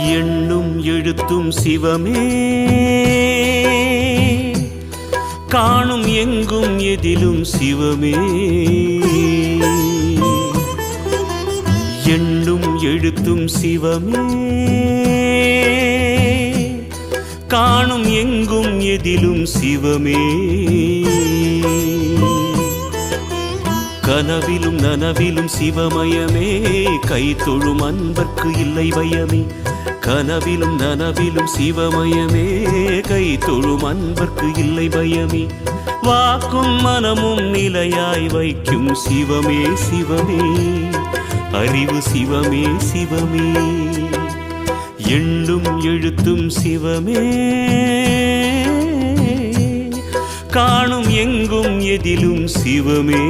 எண்ணும் எழுத்தும் சிவமே, காணும் எங்கும் எதிலும் சிவமே. எண்ணும் எழுத்தும் சிவமே, காணும் எங்கும் எதிலும் சிவமே. கனவிலும் நனவிலும் சிவமயமே, கை தொழும் அன்பர்க்கு இல்லை பயமே. கனவிலும் நனவிலும் சிவமயமே, கை தொழும் அன்பர்க்கு இல்லை பயமே. வாக்கும் மனமும் நிலையாய் வைக்கும் சிவமே சிவமே, அறிவு சிவமே சிவமே. எண்ணும் எழுத்தும் சிவமே, காணும் எங்கும் எதிலும் சிவமே.